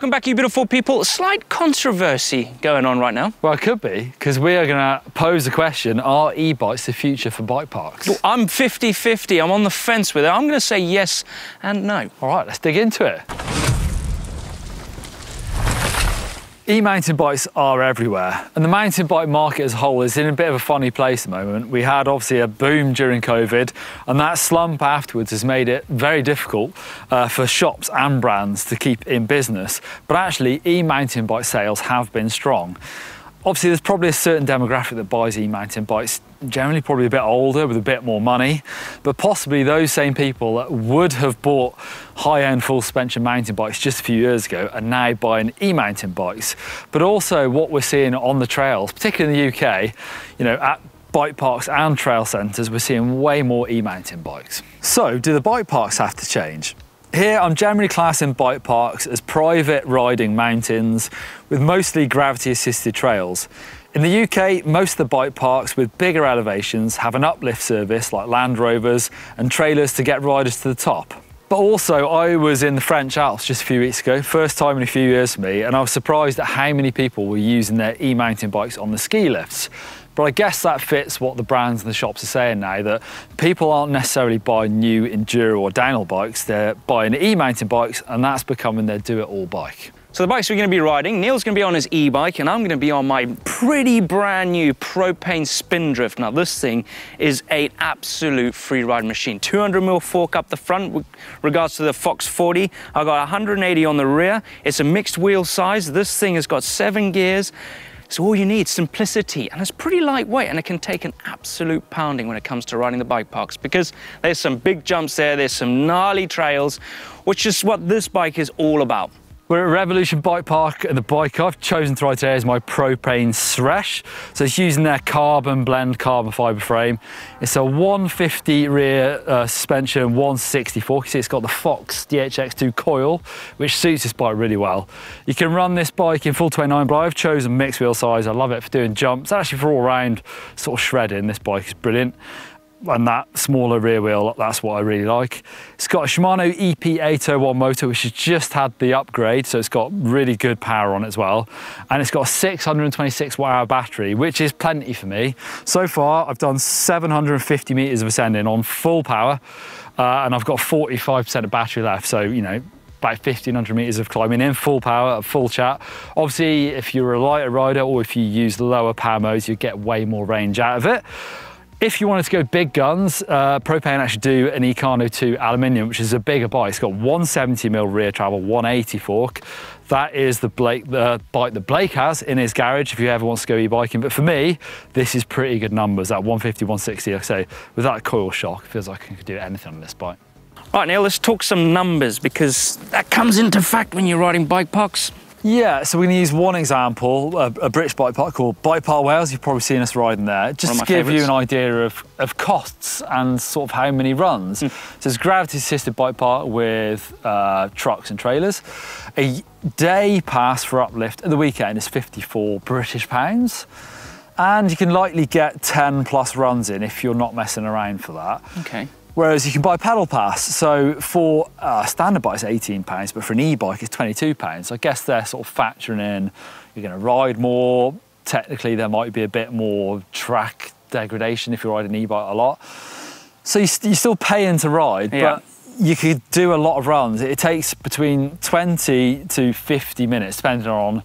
Welcome back, you beautiful people. Slight controversy going on right now. Well, it could be, because we are going to pose the question, are e-bikes the future for bike parks? Well, I'm 50-50. I'm on the fence with it. I'm going to say yes and no. All right, let's dig into it. E-mountain bikes are everywhere, and the mountain bike market as a whole is in a bit of a funny place at the moment. We had obviously a boom during COVID, and that slump afterwards has made it very difficult for shops and brands to keep in business. But actually, e-mountain bike sales have been strong. Obviously, there's probably a certain demographic that buys e-mountain bikes, generally probably a bit older with a bit more money, but possibly those same people that would have bought high-end full suspension mountain bikes just a few years ago are now buying e-mountain bikes. But also what we're seeing on the trails, particularly in the UK, you know, at bike parks and trail centres, we're seeing way more e-mountain bikes. So do the bike parks have to change? Here I'm generally classing bike parks as private riding mountains with mostly gravity assisted trails. In the UK, most of the bike parks with bigger elevations have an uplift service like Land Rovers and trailers to get riders to the top. But also, I was in the French Alps just a few weeks ago, first time in a few years for me, and I was surprised at how many people were using their e-mountain bikes on the ski lifts. But I guess that fits what the brands and the shops are saying now, that people aren't necessarily buying new enduro or downhill bikes, they're buying e-mountain bikes, and that's becoming their do-it-all bike. So the bikes we're going to be riding, Neil's going to be on his e-bike and I'm going to be on my pretty brand new propane Spindrift. Now this thing is an absolute free ride machine. 200mm fork up the front with regards to the Fox 40. I've got 180 on the rear. It's a mixed wheel size. This thing has got 7 gears. So all you need, simplicity, and it's pretty lightweight, and it can take an absolute pounding when it comes to riding the bike parks, because there's some big jumps there, there's some gnarly trails, which is what this bike is all about. We're at Revolution Bike Park, and the bike I've chosen to ride today is my propane STRLGHT. So it's using their carbon blend carbon fibre frame. It's a 150 rear suspension, 160 fork. You see it's got the Fox DHX2 coil, which suits this bike really well. You can run this bike in full 29, but I've chosen mixed wheel size. I love it for doing jumps. Actually, for all round sort of shredding, this bike is brilliant. And that smaller rear wheel, that's what I really like. It's got a Shimano EP801 motor, which has just had the upgrade, so it's got really good power on it as well. And it's got a 626 watt-hour battery, which is plenty for me. So far, I've done 750 meters of ascending on full power, and I've got 45% of battery left, so, you know, about 1,500 meters of climbing in full power, full chat. Obviously, if you're a lighter rider or if you use lower power modes, you get way more range out of it. If you wanted to go big guns, Propane actually do an Ecano 2 aluminium, which is a bigger bike. It's got 170mm rear travel, 180 fork. That is the bike that Blake has in his garage if you ever wants to go e-biking. But for me, this is pretty good numbers, that 150, 160, like I say, with that coil shock, it feels like I could do anything on this bike. Right, Neil, let's talk some numbers, because that comes into fact when you're riding bike parks. Yeah, so we're going to use one example, a British bike park called Bike Park Wales. You've probably seen us riding there, just to give you an idea of costs and sort of how many runs. So it's a gravity-assisted bike park with trucks and trailers. A day pass for uplift at the weekend is £54 British, and you can likely get 10 plus runs in if you're not messing around for that. Okay. Whereas you can buy a pedal pass. So for a standard bike it's £18, but for an e-bike it's £22. So I guess they're sort of factoring in, you're going to ride more. Technically there might be a bit more track degradation if you're riding an e-bike a lot. So you're still paying to ride, but you could do a lot of runs. It takes between 20 to 50 minutes, depending on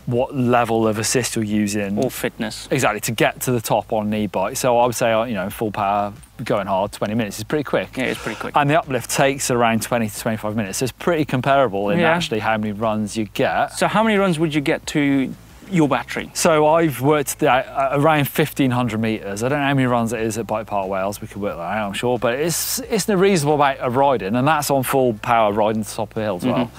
what level of assist you're using. Or fitness. Exactly, to get to the top on an e-bike. So I would say, you know, full power, going hard, 20 minutes is pretty quick. Yeah, it's pretty quick. And the uplift takes around 20 to 25 minutes. So it's pretty comparable in actually how many runs you get. So how many runs would you get to your battery? So I've worked around 1,500 meters. I don't know how many runs it is at Bike Park Wales. We could work that out, I'm sure, but it's a reasonable amount of riding, and that's on full power riding to the top of the hill as well.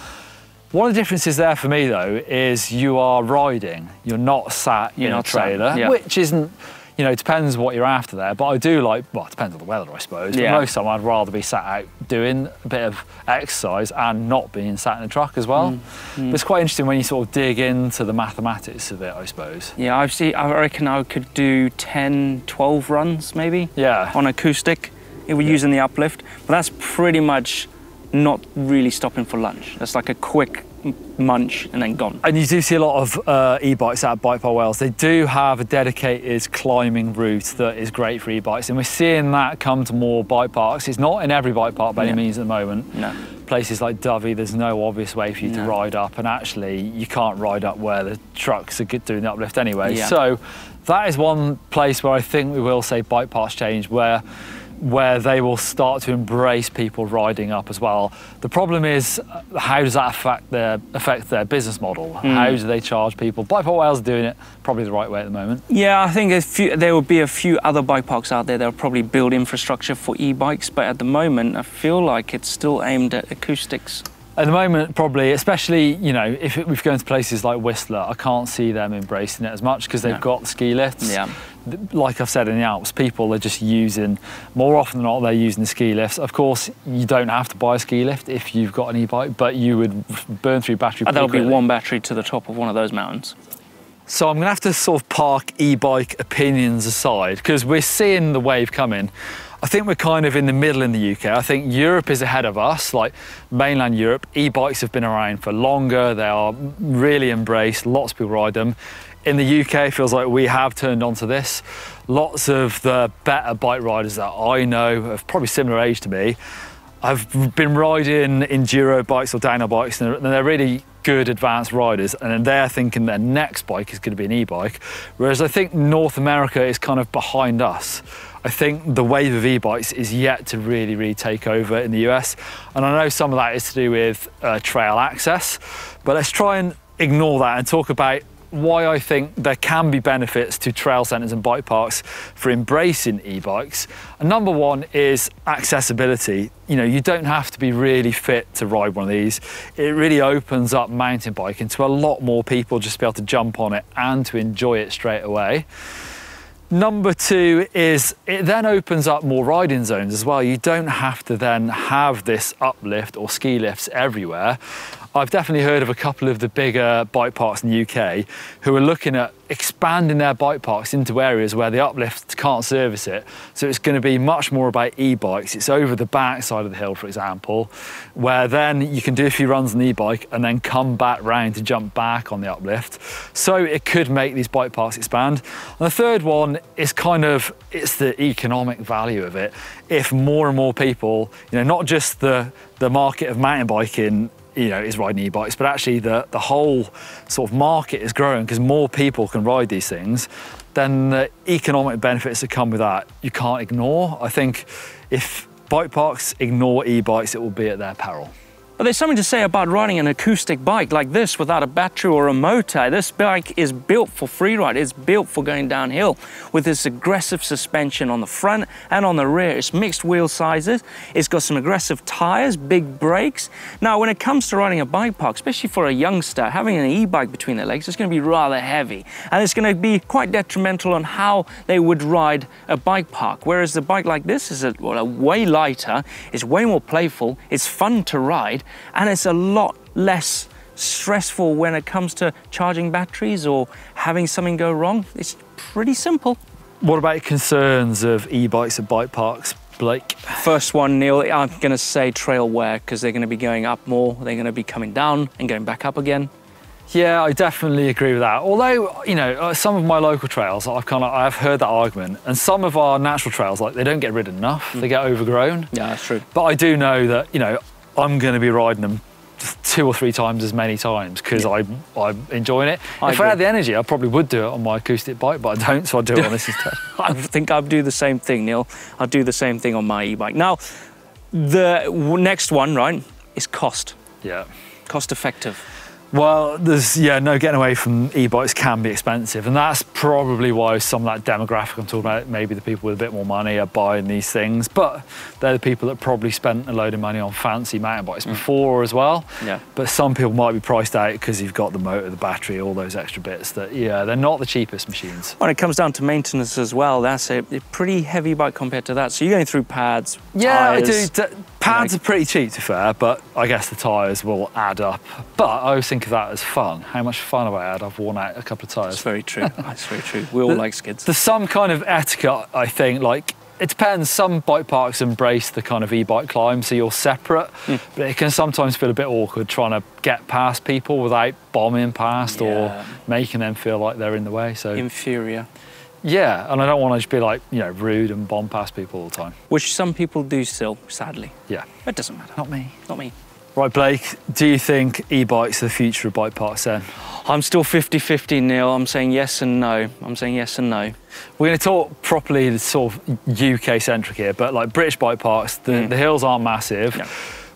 One of the differences there for me though is you are riding. You're not sat in a trailer, which isn't, you know, it depends what you're after there. But I do like, well, it depends on the weather, I suppose. But most of the time I'd rather be sat out doing a bit of exercise and not being sat in a truck as well. But it's quite interesting when you sort of dig into the mathematics of it, I suppose. Yeah, I reckon I could do 10, 12 runs maybe. Yeah. On acoustic, if we're using the uplift. But that's pretty much not really stopping for lunch. That's like a quick munch, and then gone. And you do see a lot of e-bikes at Bike Park Wales. They do have a dedicated climbing route that is great for e-bikes, and we're seeing that come to more bike parks. It's not in every bike park by any means at the moment. No. Places like Dovey, there's no obvious way for you to ride up, and actually you can't ride up where the trucks are doing the uplift anyway. So that is one place where I think we will say bike parks change, where they will start to embrace people riding up as well. The problem is, how does that affect their business model? How do they charge people? Bike Park Wales are doing it probably the right way at the moment. Yeah, I think there will be a few other bike parks out there that will probably build infrastructure for e-bikes, but at the moment I feel like it's still aimed at acoustics. At the moment, probably, especially, you know, if we've gone to places like Whistler, I can't see them embracing it as much because they've got ski lifts. Yeah. Like I've said, in the Alps, people are just using, more often than not, they're using the ski lifts. Of course, you don't have to buy a ski lift if you've got an e-bike, but you would burn through battery pretty quickly. That'll be one battery to the top of one of those mountains. So I'm going to have to sort of park e-bike opinions aside, because we're seeing the wave coming. I think we're kind of in the middle in the UK. I think Europe is ahead of us, like mainland Europe. E-bikes have been around for longer. They are really embraced. Lots of people ride them. In the UK, it feels like we have turned onto this. Lots of the better bike riders that I know, of probably similar age to me, I've been riding enduro bikes or downhill bikes, and they're really good advanced riders, and then they're thinking their next bike is going to be an e-bike, whereas I think North America is kind of behind us. I think the wave of e-bikes is yet to really take over in the US, and I know some of that is to do with trail access, but let's try and ignore that and talk about why I think there can be benefits to trail centres and bike parks for embracing e-bikes. And number one is accessibility. You know, you don't have to be really fit to ride one of these. It really opens up mountain biking to a lot more people just to be able to jump on it and to enjoy it straight away. Number two is it then opens up more riding zones as well. You don't have to then have this uplift or ski lifts everywhere. I've definitely heard of a couple of the bigger bike parks in the UK who are looking at expanding their bike parks into areas where the uplift can't service it. So it's going to be much more about e-bikes. It's over the back side of the hill, for example, where then you can do a few runs on the e-bike and then come back round to jump back on the uplift. So it could make these bike parks expand. And the third one is it's the economic value of it. If more and more people, you know, not just the market of mountain biking, you know, is riding e-bikes, but actually the whole sort of market is growing because more people can ride these things, then the economic benefits that come with that you can't ignore. I think if bike parks ignore e-bikes, it will be at their peril. But there's something to say about riding an acoustic bike like this without a battery or a motor. This bike is built for freeride. It's built for going downhill with this aggressive suspension on the front and on the rear. It's mixed wheel sizes. It's got some aggressive tires, big brakes. Now, when it comes to riding a bike park, especially for a youngster, having an e-bike between their legs is going to be rather heavy. And it's going to be quite detrimental on how they would ride a bike park. Whereas a bike like this is way lighter, it's way more playful, it's fun to ride, and it's a lot less stressful when it comes to charging batteries or having something go wrong. It's pretty simple. What about concerns of e-bikes at bike parks, Blake? First one, Neil, I'm going to say trail wear, because they're going to be going up more, they're going to be coming down and going back up again. Yeah, I definitely agree with that. Although, you know, some of my local trails, I've heard that argument, and some of our natural trails, like, they don't get ridden enough, they get overgrown. Yeah, that's true. But I do know that, you know, I'm going to be riding them 2 or 3 times as many times because I'm enjoying it. If I had the energy, I probably would do it on my acoustic bike, but I don't, so I do it on this instead. I think I'd do the same thing, Neil. I'll do the same thing on my e-bike. Now, the next one, right, is cost. Yeah. Cost effective. Well, there's, no getting away from e-bikes can be expensive, and that's probably why some of that demographic I'm talking about, maybe the people with a bit more money are buying these things, but they're the people that probably spent a load of money on fancy mountain bikes before as well. Yeah. But some people might be priced out because you've got the motor, the battery, all those extra bits that, they're not the cheapest machines. When it comes down to maintenance as well, that's a pretty heavy bike compared to that. So you're going through pads, tyres. I do. Pads are pretty cheap, to be fair, but I guess the tyres will add up. But I always think of that as fun. How much fun have I had? I've worn out a couple of tyres. That's very true. That's very true. We all like skids. There's some kind of etiquette, I think, like It depends. Some bike parks embrace the kind of e-bike climb, so you're separate, but it can sometimes feel a bit awkward trying to get past people without bombing past or making them feel like they're in the way. So inferior. Yeah, and I don't want to just be like, you know, rude and bomb past people all the time. Which some people do still, sadly. Yeah. It doesn't matter. Not me. Not me. Right, Blake, do you think e-bikes are the future of bike parks then? I'm still 50-50, Neil. I'm saying yes and no. I'm saying yes and no. We're going to talk properly sort of UK-centric here, but like British bike parks, the hills aren't massive. Yeah.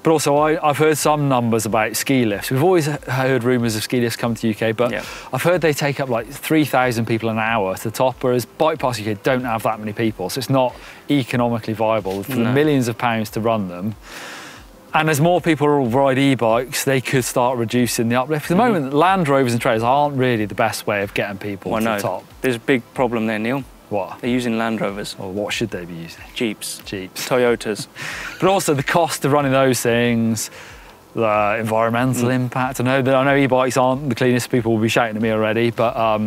But also, I've heard some numbers about ski lifts. We've always heard rumours of ski lifts coming to the UK, but I've heard they take up like 3,000 people an hour to the top, whereas bike parks UK don't have that many people, so it's not economically viable for the millions of pounds to run them. And as more people ride e-bikes, they could start reducing the uplift. At the moment, Land Rovers and trailers aren't really the best way of getting people to the top. There's a big problem there, Neil. What? They're using Land Rovers. Well, what should they be using? Jeeps. Jeeps. Toyotas. But also the cost of running those things, the environmental impact. I know e-bikes aren't the cleanest, people will be shouting at me already, but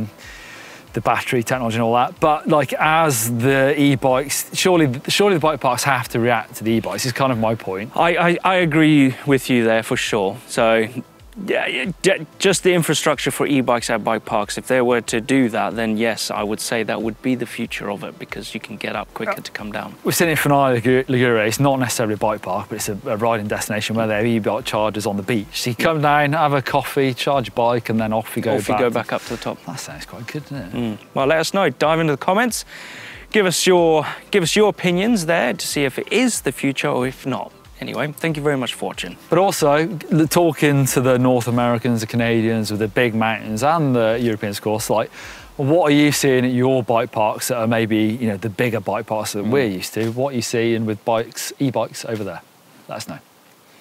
the battery technology and all that. But like as the e-bikes, surely the bike parks have to react to the e-bikes is kind of my point. I agree with you there for sure. So yeah, just the infrastructure for e-bikes at bike parks, if they were to do that, then yes, I would say that would be the future of it because you can get up quicker to come down. We've seen it for Ligure. It's not necessarily a bike park, but it's a riding destination where they have e-bike chargers on the beach. So you come down, have a coffee, charge your bike, and then off you go back up to the top. That sounds quite good, doesn't it? Well, let us know. Dive into the comments. Give us your opinions there to see if it is the future or if not. Anyway, thank you very much for watching. But also, talking to the North Americans, the Canadians with the big mountains and the Europeans, of course, like, what are you seeing at your bike parks that are maybe, you know, the bigger bike parks that we're used to? What are you seeing with bikes, e-bikes over there? Let us know.